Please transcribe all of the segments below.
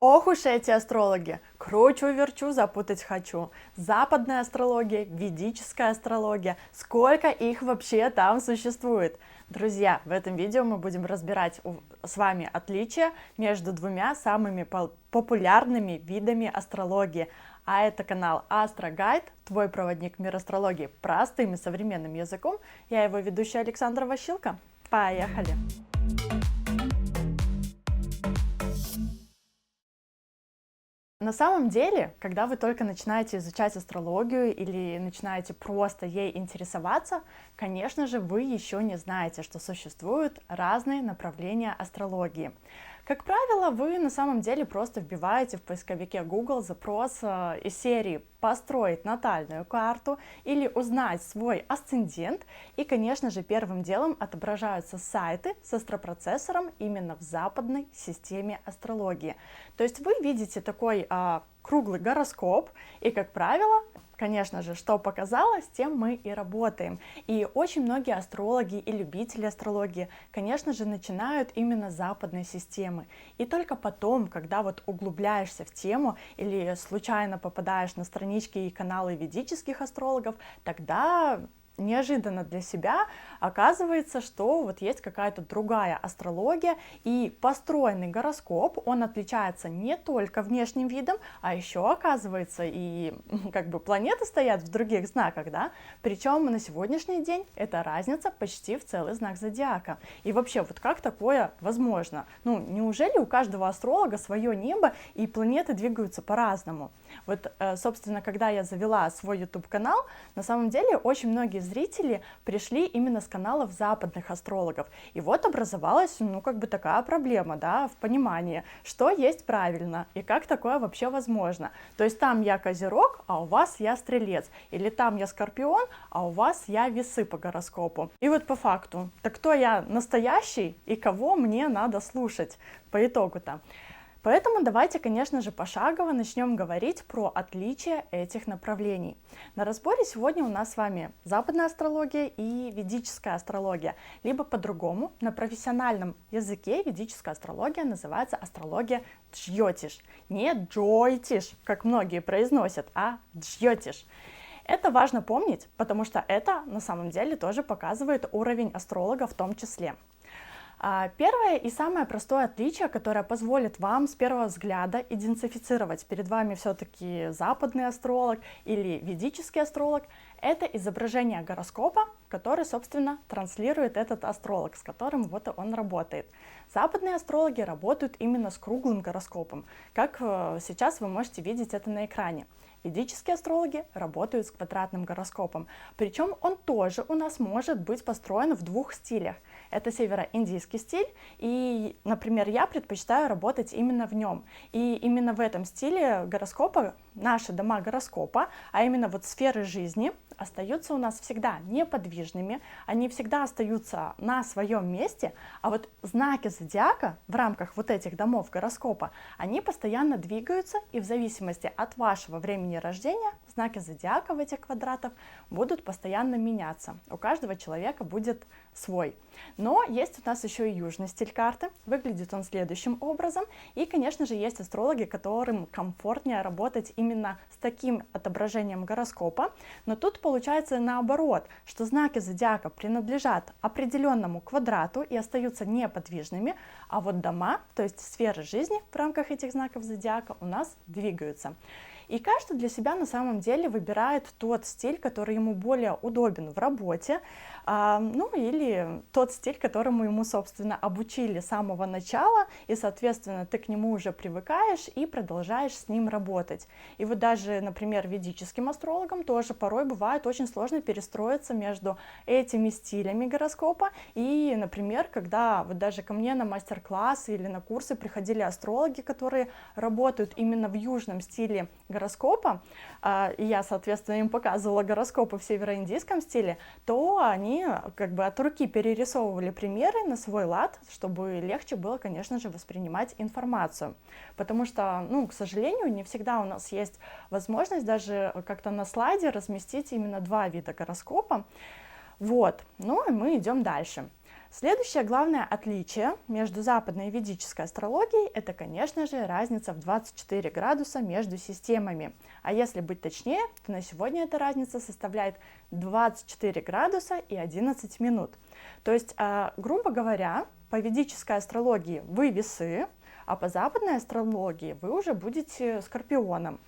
Ох уж эти астрологи! Кручу-верчу, запутать хочу. Западная астрология, ведическая астрология. Сколько их вообще там существует? Друзья, в этом видео мы будем разбирать с вами отличия между двумя самыми популярными видами астрологии. А это канал Астрогайд, твой проводник в мир астрологии простым и современным языком. Я его ведущая Александра Ващилко. Поехали! На самом деле, когда вы только начинаете изучать астрологию или начинаете просто ей интересоваться, конечно же, вы еще не знаете, что существуют разные направления астрологии. Как правило, вы на самом деле просто вбиваете в поисковике Google запрос из серии «Построить натальную карту» или «Узнать свой асцендент», и, конечно же, первым делом отображаются сайты с астропроцессором именно в западной системе астрологии. То есть вы видите такой круглый гороскоп, и, как правило, конечно же, что показалось, тем мы и работаем. И очень многие астрологи и любители астрологии, конечно же, начинают именно с западной системы. И только потом, когда вот углубляешься в тему или случайно попадаешь на странички и каналы ведических астрологов, тогда неожиданно для себя оказывается, что вот есть какая-то другая астрология, и построенный гороскоп, он отличается не только внешним видом, а еще оказывается и как бы планеты стоят в других знаках, да, причем на сегодняшний день эта разница почти в целый знак зодиака. И вообще, вот как такое возможно? Ну, неужели у каждого астролога свое небо и планеты двигаются по-разному? Вот, собственно, когда я завела свой YouTube-канал, на самом деле очень многие зрители пришли именно с каналов западных астрологов. И вот образовалась, ну, как бы такая проблема, да, в понимании, что есть правильно и как такое вообще возможно. То есть там я Козерог, а у вас я Стрелец. Или там я Скорпион, а у вас я Весы по гороскопу. И вот по факту, так кто я настоящий и кого мне надо слушать по итогу-то? Поэтому давайте, конечно же, пошагово начнем говорить про отличия этих направлений. На разборе сегодня у нас с вами западная астрология и ведическая астрология. Либо по-другому, на профессиональном языке ведическая астрология называется астрология Джьотиш. Не Джойтиш, как многие произносят, а Джьотиш. Это важно помнить, потому что это на самом деле тоже показывает уровень астролога в том числе. Первое и самое простое отличие, которое позволит вам с первого взгляда идентифицировать перед вами все-таки западный астролог или ведический астролог, это изображение гороскопа, который, собственно, транслирует этот астролог, с которым вот он работает. Западные астрологи работают именно с круглым гороскопом, как сейчас вы можете видеть это на экране. Ведические астрологи работают с квадратным гороскопом, причем он тоже у нас может быть построен в двух стилях. Это североиндийский стиль, и, например, я предпочитаю работать именно в нем. И именно в этом стиле гороскопа, наши дома гороскопа, а именно вот сферы жизни, остаются у нас всегда неподвижными, они всегда остаются на своем месте, а вот знаки зодиака в рамках вот этих домов гороскопа, они постоянно двигаются, и в зависимости от вашего времени рождения знаки зодиака в этих квадратах будут постоянно меняться. У каждого человека будет свой. Но есть у нас еще и южный стиль карты. Выглядит он следующим образом. И, конечно же, есть астрологи, которым комфортнее работать именно с таким отображением гороскопа. Но тут получается наоборот, что знаки зодиака принадлежат определенному квадрату и остаются неподвижными, а вот дома, то есть сферы жизни в рамках этих знаков зодиака у нас двигаются. И каждый для себя на самом деле выбирает тот стиль, который ему более удобен в работе, ну или тот стиль, которому ему, собственно, обучили с самого начала, и, соответственно, ты к нему уже привыкаешь и продолжаешь с ним работать. И вот даже, например, ведическим астрологам тоже порой бывает очень сложно перестроиться между этими стилями гороскопа. И, например, когда вот даже ко мне на мастер-классы или на курсы приходили астрологи, которые работают именно в южном стиле гороскопа, и я, соответственно, им показывала гороскопы в североиндийском стиле, то они как бы от руки перерисовывали примеры на свой лад, чтобы легче было, конечно же, воспринимать информацию. Потому что, ну, к сожалению, не всегда у нас есть возможность даже как-то на слайде разместить именно два вида гороскопа. Вот, ну и мы идем дальше. Следующее главное отличие между западной и ведической астрологией — это, конечно же, разница в 24 градуса между системами. А если быть точнее, то на сегодня эта разница составляет 24 градуса и 11 минут. То есть, грубо говоря, по ведической астрологии вы весы, а по западной астрологии вы уже будете скорпионом.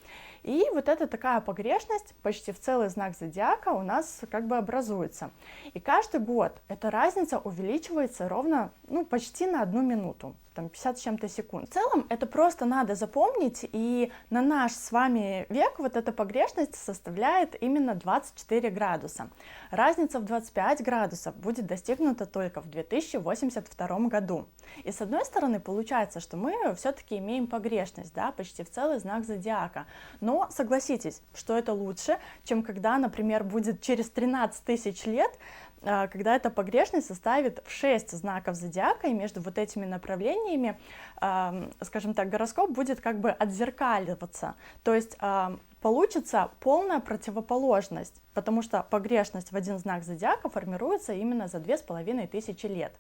И вот эта такая погрешность почти в целый знак зодиака у нас как бы образуется. И каждый год эта разница увеличивается ровно, почти на 1 минуту, там 50 с чем-то секунд. В целом это просто надо запомнить, и на наш с вами век вот эта погрешность составляет именно 24 градуса. Разница в 25 градусов будет достигнута только в 2082 году. И с одной стороны получается, что мы все-таки имеем погрешность, да, почти в целый знак зодиака. Но согласитесь, что это лучше, чем когда, например, будет через 13 тысяч лет, когда эта погрешность составит в 6 знаков зодиака, и между вот этими направлениями, скажем так, гороскоп будет как бы отзеркаливаться. То есть получится полная противоположность, потому что погрешность в один знак зодиака формируется именно за 2500 лет.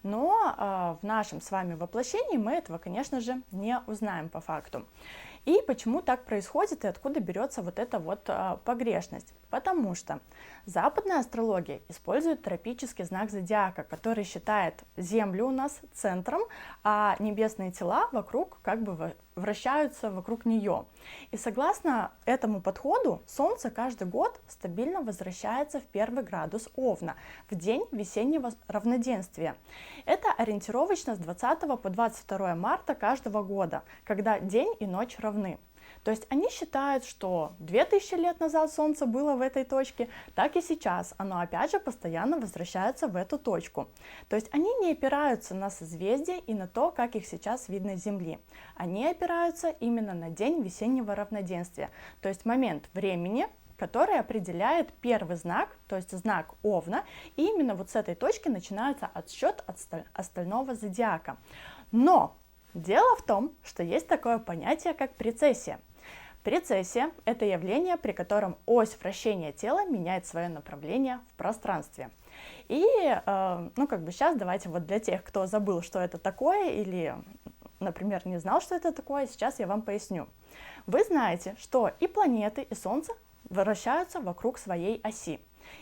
Но в нашем с вами воплощении мы этого, конечно же, не узнаем по факту. И почему так происходит и откуда берется вот эта вот погрешность? Потому что западная астрология использует тропический знак зодиака, который считает Землю у нас центром, а небесные тела вокруг как бы вращаются вокруг нее. И согласно этому подходу Солнце каждый год стабильно возвращается в 1 градус Овна в день весеннего равноденствия. Это ориентировочно с 20 по 22 марта каждого года, когда день и ночь равны. То есть они считают, что 2000 лет назад Солнце было в этой точке, так и сейчас оно опять же постоянно возвращается в эту точку. То есть они не опираются на созвездия и на то, как их сейчас видно с Земли. Они опираются именно на день весеннего равноденствия, то есть момент времени, который определяет первый знак, то есть знак Овна, и именно вот с этой точки начинается отсчет от остального зодиака. Но дело в том, что есть такое понятие, как прецессия. Прецессия — это явление, при котором ось вращения тела меняет свое направление в пространстве. И, сейчас давайте вот для тех, кто забыл, что это такое, или, например, не знал, что это такое, сейчас я вам поясню. Вы знаете, что и планеты, и Солнце вращаются вокруг своей оси.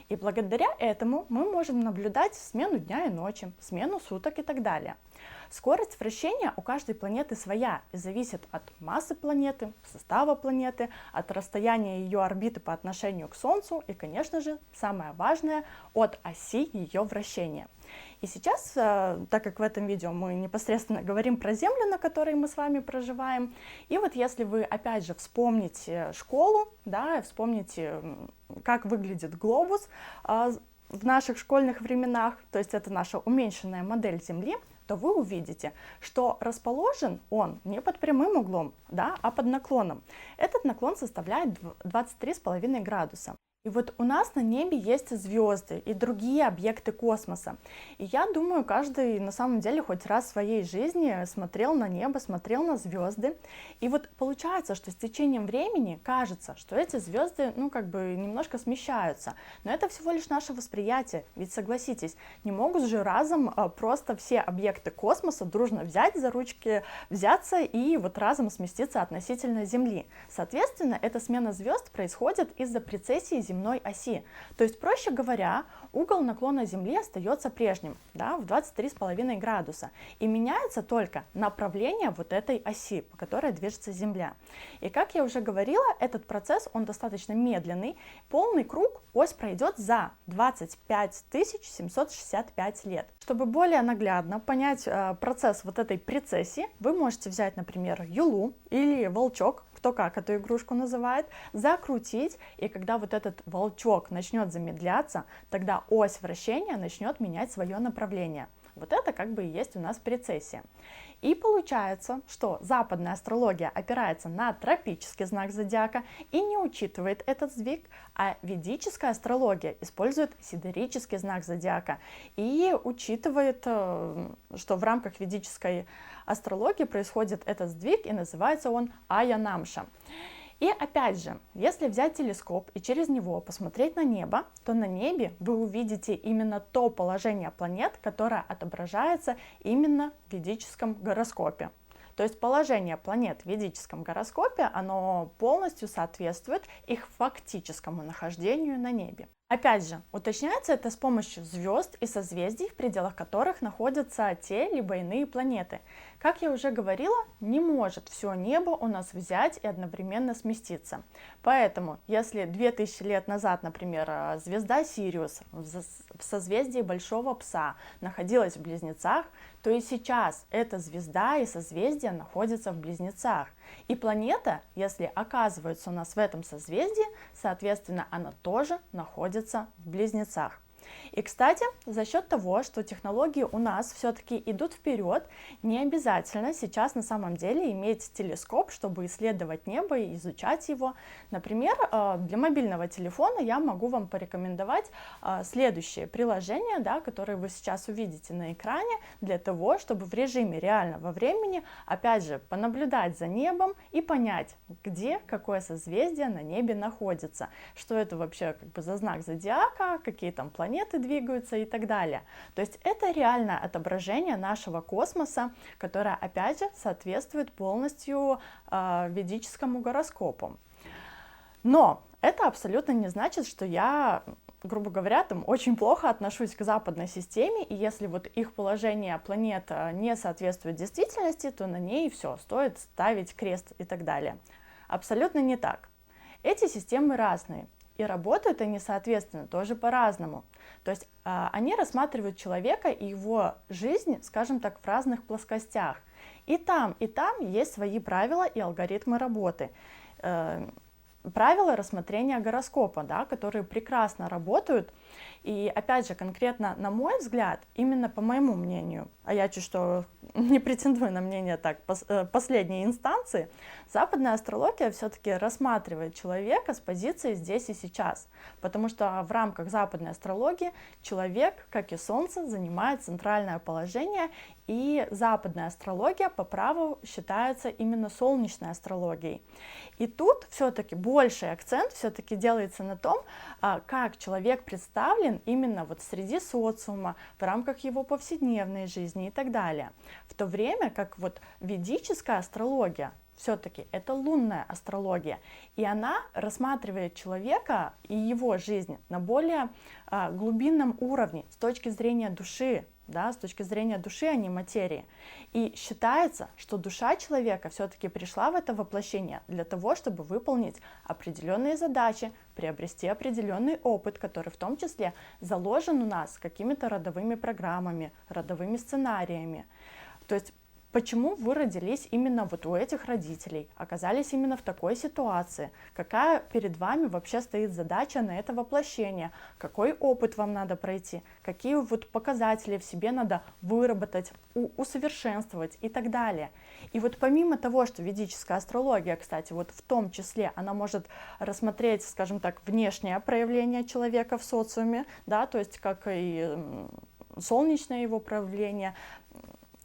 И благодаря этому мы можем наблюдать смену дня и ночи, смену суток и так далее. Скорость вращения у каждой планеты своя и зависит от массы планеты, состава планеты, от расстояния ее орбиты по отношению к Солнцу и, конечно же, самое важное, от оси ее вращения. И сейчас, так как в этом видео мы непосредственно говорим про Землю, на которой мы с вами проживаем, и вот если вы опять же вспомните школу, да, вспомните, как выглядит глобус в наших школьных временах, то есть это наша уменьшенная модель Земли, то вы увидите, что расположен он не под прямым углом, да, а под наклоном. Этот наклон составляет 23,5 градуса. И вот у нас на небе есть звезды и другие объекты космоса. И я думаю, каждый на самом деле хоть раз в своей жизни смотрел на небо, смотрел на звезды. И вот получается, что с течением времени кажется, что эти звезды, немножко смещаются. Но это всего лишь наше восприятие. Ведь согласитесь, не могут же разом просто все объекты космоса дружно взять за ручки, взяться и вот разом сместиться относительно Земли. Соответственно, эта смена звезд происходит из-за прецессии земной оси. То есть, проще говоря, угол наклона Земли остается прежним, да, в 23,5 градуса. И меняется только направление вот этой оси, по которой движется Земля. И как я уже говорила, этот процесс, он достаточно медленный. Полный круг ось пройдет за 25 765 лет. Чтобы более наглядно понять процесс вот этой прецессии, вы можете взять, например, юлу или волчок, кто как эту игрушку называет, закрутить, и когда вот этот волчок начнет замедляться, тогда ось вращения начнет менять свое направление. Вот это как бы и есть у нас прецессия. И получается, что западная астрология опирается на тропический знак зодиака и не учитывает этот сдвиг, а ведическая астрология использует сидерический знак зодиака и учитывает, что в рамках ведической астрологии происходит этот сдвиг, и называется он Ая Намша. И опять же, если взять телескоп и через него посмотреть на небо, то на небе вы увидите именно то положение планет, которое отображается именно в ведическом гороскопе. То есть положение планет в ведическом гороскопе, оно полностью соответствует их фактическому нахождению на небе. Опять же, уточняется это с помощью звезд и созвездий, в пределах которых находятся те либо иные планеты. Как я уже говорила, не может все небо у нас взять и одновременно сместиться. Поэтому, если 2000 лет назад, например, звезда Сириус в созвездии Большого Пса находилась в Близнецах, то и сейчас эта звезда и созвездие находятся в Близнецах. И планета, если оказывается у нас в этом созвездии, соответственно, она тоже находится в Близнецах. И, кстати, за счет того, что технологии у нас все-таки идут вперед, не обязательно сейчас на самом деле иметь телескоп, чтобы исследовать небо и изучать его. Например, для мобильного телефона я могу вам порекомендовать следующее приложение, да, которое вы сейчас увидите на экране, для того, чтобы в режиме реального времени, опять же, понаблюдать за небом и понять, где какое созвездие на небе находится, что это вообще как бы за знак зодиака, какие там планеты двигаются и так далее. То есть это реальное отображение нашего космоса, которое, опять же, соответствует полностью ведическому гороскопу. Но это абсолютно не значит, что я, грубо говоря, там очень плохо отношусь к западной системе, и если вот их положение планет не соответствует действительности, то на ней все, стоит ставить крест и так далее. Абсолютно не так. Эти системы разные. И работают они, соответственно, тоже по-разному. То есть они рассматривают человека и его жизнь, скажем так, в разных плоскостях. И там есть свои правила и алгоритмы работы. Правила рассмотрения гороскопа, да, которые прекрасно работают. И опять же, конкретно на мой взгляд, именно по моему мнению, а я чуть что не претендую на мнение так последней инстанции, западная астрология все-таки рассматривает человека с позиции здесь и сейчас, потому что в рамках западной астрологии человек, как и Солнце, занимает центральное положение, и западная астрология по праву считается именно солнечной астрологией. И тут все-таки больший акцент все-таки делается на том, как человек представлен именно вот среди социума, в рамках его повседневной жизни и так далее. В то время как вот ведическая астрология, все-таки это лунная астрология, и она рассматривает человека и его жизнь на более глубинном уровне с точки зрения души, да, с точки зрения души, а не материи. И считается, что душа человека все-таки пришла в это воплощение для того, чтобы выполнить определенные задачи, приобрести определенный опыт, который в том числе заложен у нас какими-то родовыми программами, родовыми сценариями. То есть почему вы родились именно вот у этих родителей, оказались именно в такой ситуации, какая перед вами вообще стоит задача на это воплощение, какой опыт вам надо пройти, какие вот показатели в себе надо выработать, усовершенствовать и так далее. И вот помимо того, что ведическая астрология, кстати, вот в том числе, она может рассмотреть, скажем так, внешнее проявление человека в социуме, да, то есть как и солнечное его проявление,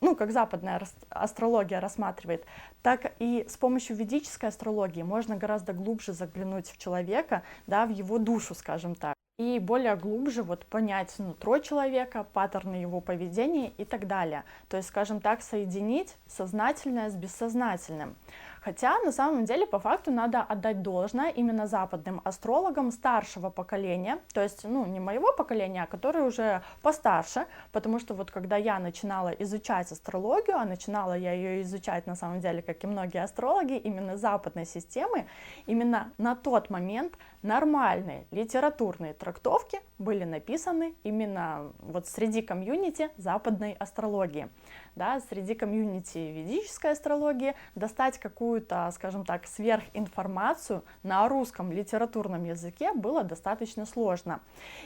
ну, как западная астрология рассматривает, так и с помощью ведической астрологии можно гораздо глубже заглянуть в человека, да, в его душу, скажем так, и более глубже вот понять нутро человека, паттерны его поведения и так далее. То есть, скажем так, соединить сознательное с бессознательным. Хотя, на самом деле, по факту надо отдать должное именно западным астрологам старшего поколения, то есть, ну, не моего поколения, а которые уже постарше, потому что вот когда я начинала изучать астрологию, а начинала я ее изучать, на самом деле, как и многие астрологи, именно западной системы, именно на тот момент нормальные литературные трактовки были написаны именно вот среди комьюнити западной астрологии. Да, среди комьюнити ведической астрологии достать какую-то, скажем так, сверхинформацию на русском литературном языке было достаточно сложно.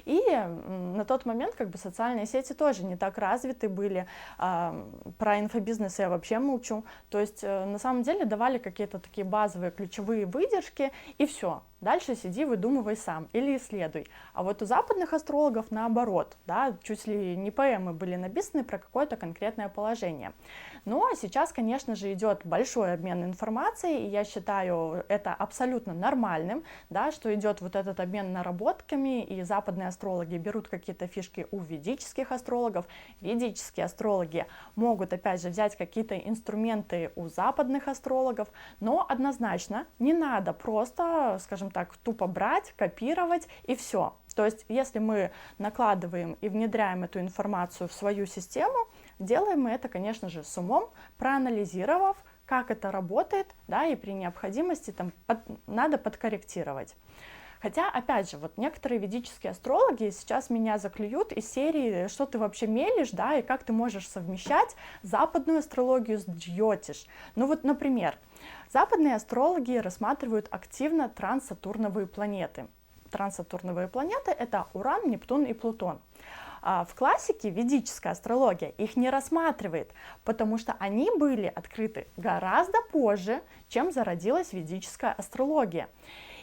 И на тот момент как бы социальные сети тоже не так развиты были, про инфобизнес я вообще молчу. То есть на самом деле давали какие-то такие базовые ключевые выдержки, и все. дальше сиди, выдумывай сам или исследуй. А вот у западных астрологов наоборот, да, чуть ли не поэмы были написаны про какое-то конкретное положение. Но сейчас, конечно же, идет большой обмен информацией, и я считаю это абсолютно нормальным, да, что идет вот этот обмен наработками, и западные астрологи берут какие-то фишки у ведических астрологов, ведические астрологи могут, опять же, взять какие-то инструменты у западных астрологов, но однозначно не надо просто, скажем так, тупо брать, копировать и все. То есть, если мы накладываем и внедряем эту информацию в свою систему, делаем мы это, конечно же, с умом, проанализировав, как это работает, да, и при необходимости там надо подкорректировать. Хотя, опять же, вот некоторые ведические астрологи сейчас меня заклюют из серии «Что ты вообще мелешь?», да, и как ты можешь совмещать западную астрологию с джьотиш. Ну вот, например, западные астрологи рассматривают активно транссатурновые планеты. Транссатурновые планеты — это Уран, Нептун и Плутон. В классике ведическая астрология их не рассматривает, потому что они были открыты гораздо позже, чем зародилась ведическая астрология.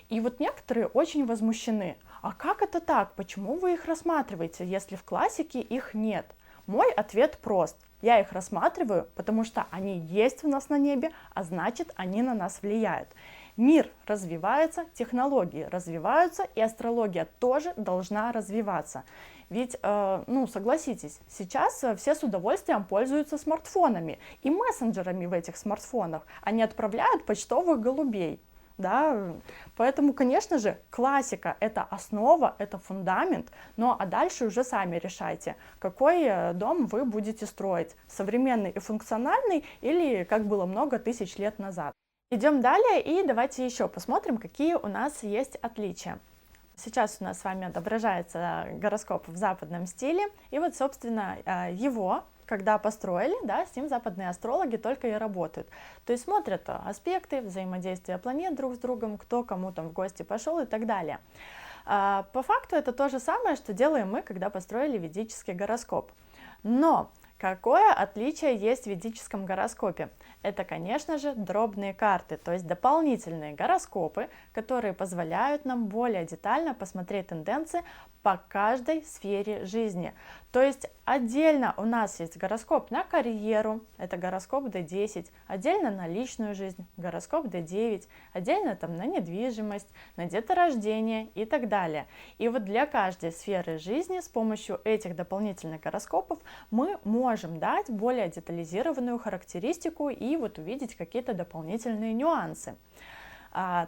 И вот некоторые очень возмущены. А как это так? Почему вы их рассматриваете, если в классике их нет? Мой ответ прост. Я их рассматриваю, потому что они есть у нас на небе, а значит, они на нас влияют. Мир развивается, технологии развиваются, и астрология тоже должна развиваться. Ведь, согласитесь, сейчас все с удовольствием пользуются смартфонами и мессенджерами в этих смартфонах. Они отправляют почтовых голубей. Да? Поэтому, конечно же, классика — это основа, это фундамент, а дальше уже сами решайте, какой дом вы будете строить, современный и функциональный или как было много тысяч лет назад. Идем далее и давайте еще посмотрим, какие у нас есть отличия. Сейчас у нас с вами отображается гороскоп в западном стиле, и вот, собственно, его, когда построили, да, с ним западные астрологи только и работают. То есть смотрят аспекты, взаимодействия планет друг с другом, кто кому там в гости пошел и так далее. По факту это то же самое, что делаем мы, когда построили ведический гороскоп. Но какое отличие есть в ведическом гороскопе? Это, конечно же, дробные карты, то есть дополнительные гороскопы, которые позволяют нам более детально посмотреть тенденции по каждой сфере жизни. То есть отдельно у нас есть гороскоп на карьеру, это гороскоп D10, отдельно на личную жизнь, гороскоп D9, отдельно там на недвижимость, на деторождение и так далее. И вот для каждой сферы жизни с помощью этих дополнительных гороскопов мы можем дать более детализированную характеристику и вот увидеть какие-то дополнительные нюансы.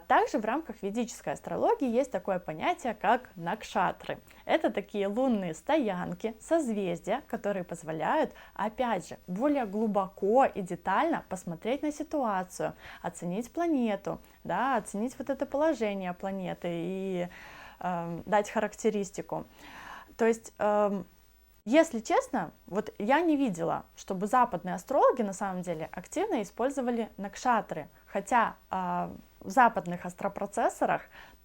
Также в рамках ведической астрологии есть такое понятие, как накшатры. Это такие лунные стоянки, созвездия, которые позволяют, опять же, более глубоко и детально посмотреть на ситуацию, оценить планету, да, оценить вот это положение планеты и дать характеристику. То есть, если честно, вот я не видела, чтобы западные астрологи на самом деле активно использовали накшатры, хотя в западных астропроцессорах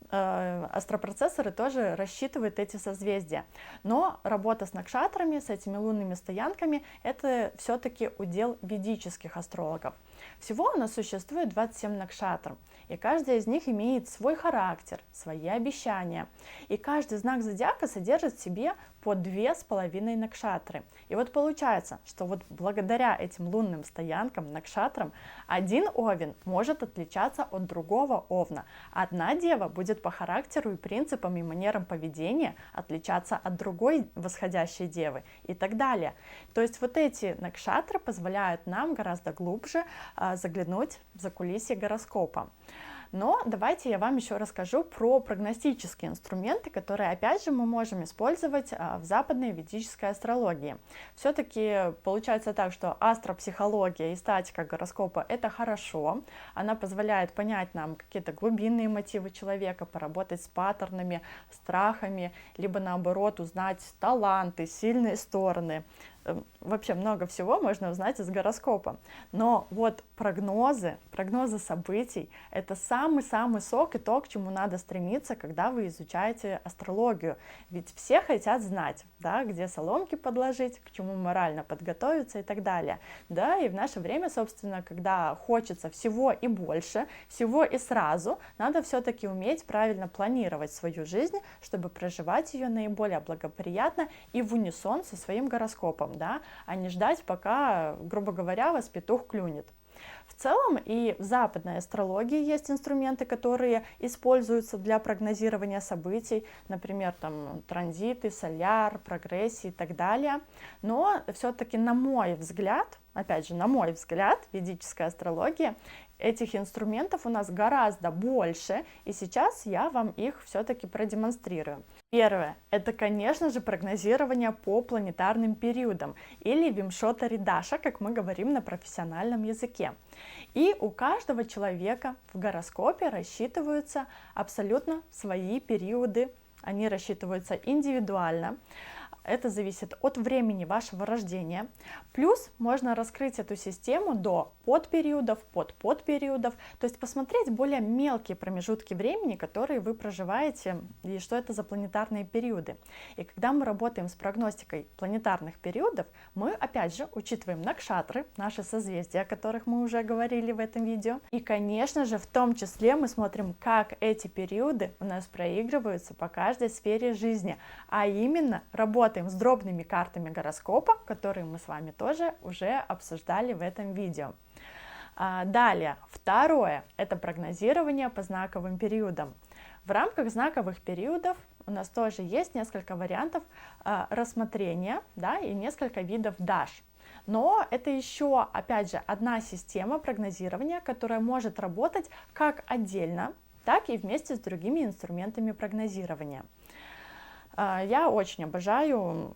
астропроцессоры тоже рассчитывают эти созвездия. Но работа с накшатрами, с этими лунными стоянками, это все-таки удел ведических астрологов. Всего у нас существует 27 накшатр, и каждая из них имеет свой характер, свои обещания. И каждый знак зодиака содержит в себе по 2,5 накшатры. И вот получается, что вот благодаря этим лунным стоянкам, накшатрам, один овен может отличаться от другого овна. Одна дева будет по характеру и принципам и манерам поведения отличаться от другой восходящей девы и так далее. То есть вот эти накшатры позволяют нам гораздо глубже заглянуть в закулисье гороскопа. Но давайте я вам еще расскажу про прогностические инструменты, которые, опять же, мы можем использовать в западной ведической астрологии. Все-таки получается так, что астропсихология и статика гороскопа — это хорошо. Она позволяет понять нам какие-то глубинные мотивы человека, поработать с паттернами, страхами, либо наоборот узнать таланты, сильные стороны. вообще много всего можно узнать из гороскопа. Но вот прогнозы событий — это самый-самый сок и то, к чему надо стремиться, когда вы изучаете астрологию. Ведь все хотят знать, да, где соломки подложить, к чему морально подготовиться и так далее. Да, и в наше время, собственно, когда хочется всего и больше, всего и сразу, надо все-таки уметь правильно планировать свою жизнь, чтобы проживать ее наиболее благоприятно и в унисон со своим гороскопом, да, а не ждать, пока, грубо говоря, вас петух клюнет. В целом и в западной астрологии есть инструменты, которые используются для прогнозирования событий, например, там транзиты, соляр, прогрессии и так далее. Но все-таки, на мой взгляд, опять же, на мой взгляд, ведическая астрология, этих инструментов у нас гораздо больше, и сейчас я вам их все-таки продемонстрирую. Первое — это, конечно же, прогнозирование по планетарным периодам, или Вимшота Ридаша, как мы говорим на профессиональном языке. И у каждого человека в гороскопе рассчитываются абсолютно свои периоды, они рассчитываются индивидуально. Это зависит от времени вашего рождения. Плюс можно раскрыть эту систему до подпериодов, подподпериодов, то есть посмотреть более мелкие промежутки времени, которые вы проживаете, и что это за планетарные периоды. И когда мы работаем с прогностикой планетарных периодов, мы опять же учитываем накшатры, наши созвездия, о которых мы уже говорили в этом видео. И, конечно же, в том числе мы смотрим, как эти периоды у нас проигрываются по каждой сфере жизни, а именно работаем с дробными картами гороскопа, которые мы с вами тоже уже обсуждали в этом видео. Далее, второе — это прогнозирование по знаковым периодам. В рамках знаковых периодов у нас тоже есть несколько вариантов рассмотрения, да, и несколько видов даш. Но это еще, опять же, одна система прогнозирования, которая может работать как отдельно, так и вместе с другими инструментами прогнозирования. Я очень обожаю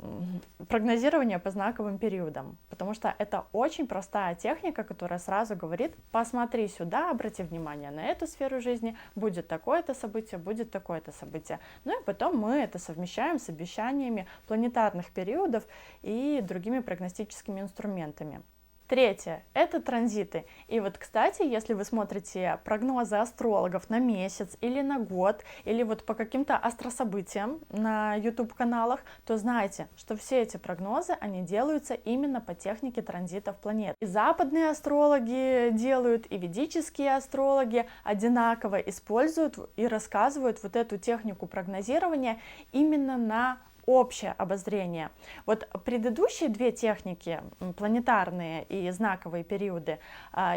прогнозирование по знаковым периодам, потому что это очень простая техника, которая сразу говорит: посмотри сюда, обрати внимание на эту сферу жизни, будет такое-то событие, будет такое-то событие. Ну и потом мы это совмещаем с обещаниями планетарных периодов и другими прогностическими инструментами. Третье — это транзиты. И вот, кстати, если вы смотрите прогнозы астрологов на месяц или на год, или вот по каким-то астрособытиям на YouTube-каналах, то знайте, что все эти прогнозы, они делаются именно по технике транзитов планет. И западные астрологи делают, и ведические астрологи одинаково используют и рассказывают вот эту технику прогнозирования именно на общее обозрение. Вот предыдущие две техники, планетарные и знаковые периоды,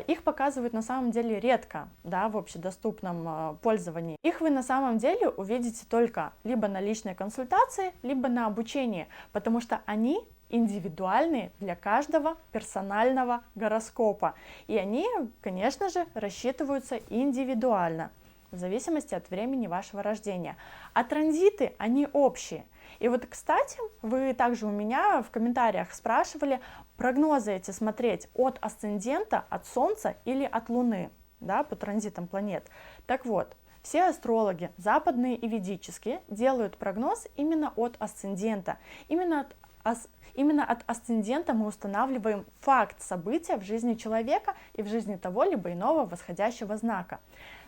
их показывают на самом деле редко, да, в общедоступном пользовании. Их вы на самом деле увидите только либо на личной консультации, либо на обучении, потому что они индивидуальные для каждого персонального гороскопа. И они, конечно же, рассчитываются индивидуально, в зависимости от времени вашего рождения. А транзиты, они общие. И вот, кстати, вы также у меня в комментариях спрашивали, прогнозы эти смотреть от асцендента, от Солнца или от Луны, да, по транзитам планет. Так вот, все астрологи, западные и ведические, делают прогноз именно от асцендента. Именно от асцендента мы устанавливаем факт события в жизни человека и в жизни того либо иного восходящего знака.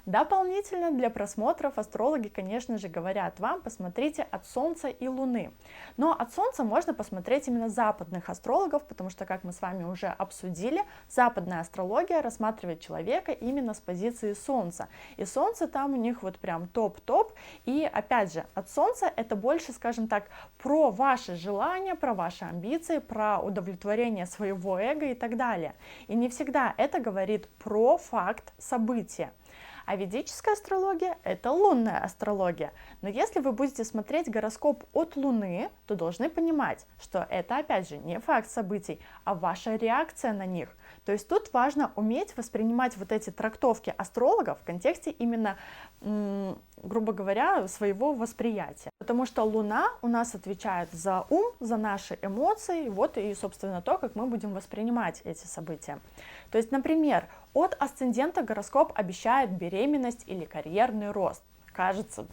Дополнительно для просмотров астрологи, конечно же, говорят вам: посмотрите от Солнца и Луны. Но от Солнца можно посмотреть именно западных астрологов, потому что, как мы с вами уже обсудили, западная астрология рассматривает человека именно с позиции Солнца. И Солнце там у них вот прям топ-топ. И опять же, от Солнца это больше, скажем так, про ваши желания, про ваши амбиции, про удовлетворение своего эго и так далее. И не всегда это говорит про факт события. А ведическая астрология — это лунная астрология. Но если вы будете смотреть гороскоп от Луны, то должны понимать, что это, опять же, не факт событий, а ваша реакция на них. То есть тут важно уметь воспринимать вот эти трактовки астрологов в контексте именно, грубо говоря, своего восприятия. Потому что Луна у нас отвечает за ум, за наши эмоции, вот и, собственно, то, как мы будем воспринимать эти события. То есть, например, от асцендента гороскоп обещает беременность или карьерный рост. Кажется,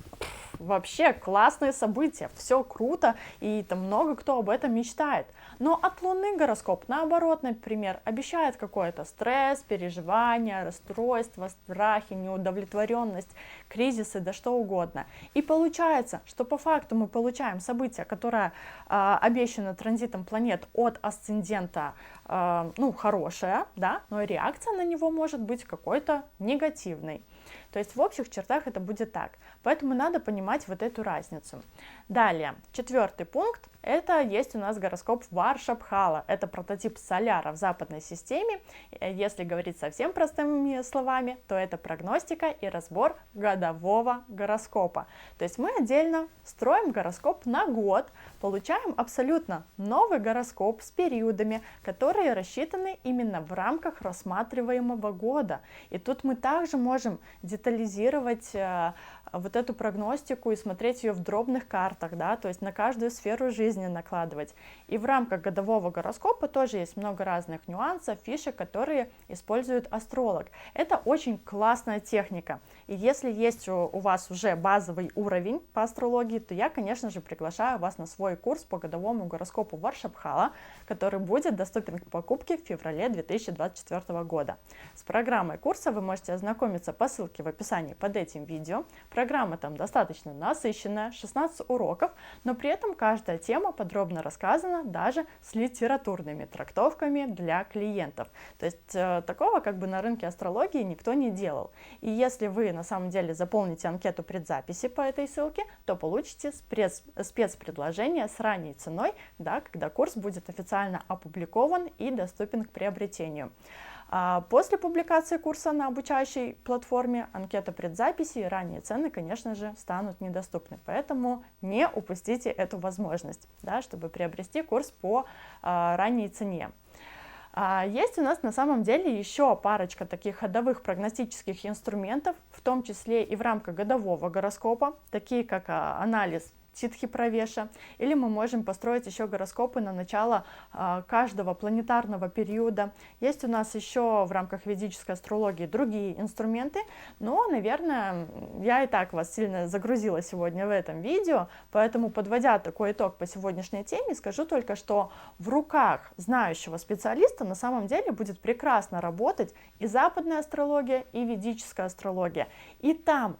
вообще классное событие, все круто, и там много кто об этом мечтает. Но от Луны гороскоп, наоборот, например, обещает какой-то стресс, переживания, расстройство, страхи, неудовлетворенность, кризисы, да что угодно. И получается, что по факту мы получаем событие, которое обещано транзитом планет от асцендента, ну, хорошее, да, но реакция на него может быть какой-то негативной. То есть в общих чертах это будет так. Поэтому надо понимать вот эту разницу. Далее, 4-й пункт. Это есть у нас гороскоп Варшабхала. Это прототип Соляра в западной системе. Если говорить совсем простыми словами, то это прогностика и разбор годового гороскопа. То есть мы отдельно строим гороскоп на год, получаем абсолютно новый гороскоп с периодами, которые рассчитаны именно в рамках рассматриваемого года. И тут мы также можем детализировать вот эту прогностику и смотреть ее в дробных картах, да, то есть на каждую сферу жизни накладывать. И в рамках годового гороскопа тоже есть много разных нюансов, фишек, которые использует астролог. Это очень классная техника. И если есть у вас уже базовый уровень по астрологии, то я, конечно же, приглашаю вас на свой курс по годовому гороскопу Варшабхала, который будет доступен к покупке в феврале 2024 года. С программой курса вы можете ознакомиться по ссылке в описании под этим видео. Программа там достаточно насыщенная, 16 уроков, но при этом каждая тема подробно рассказана даже с литературными трактовками для клиентов. То есть такого как бы на рынке астрологии никто не делал. И если вы на самом деле заполните анкету предзаписи по этой ссылке, то получите спецпредложение с ранней ценой, да, когда курс будет официально опубликован и доступен к приобретению. После публикации курса на обучающей платформе анкета предзаписи и ранние цены, конечно же, станут недоступны. Поэтому не упустите эту возможность, да, чтобы приобрести курс по ранней цене. Есть у нас на самом деле еще парочка таких ходовых прогностических инструментов, в том числе и в рамках годового гороскопа, такие как анализ Титхи-Правеша, или мы можем построить еще гороскопы на начало каждого планетарного периода. Есть у нас еще в рамках ведической астрологии другие инструменты, но, наверное, я и так вас сильно загрузила сегодня в этом видео, поэтому, подводя такой итог по сегодняшней теме, скажу только, что в руках знающего специалиста на самом деле будет прекрасно работать и западная астрология, и ведическая астрология. И там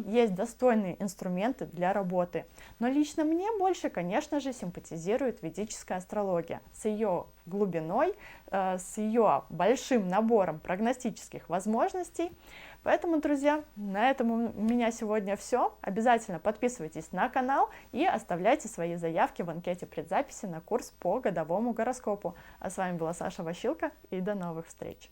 есть достойные инструменты для работы. Но лично мне больше, конечно же, симпатизирует ведическая астрология с ее глубиной, с ее большим набором прогностических возможностей. Поэтому, друзья, на этом у меня сегодня все. Обязательно подписывайтесь на канал и оставляйте свои заявки в анкете предзаписи на курс по годовому гороскопу. А с вами была Саша Ващилко, и до новых встреч!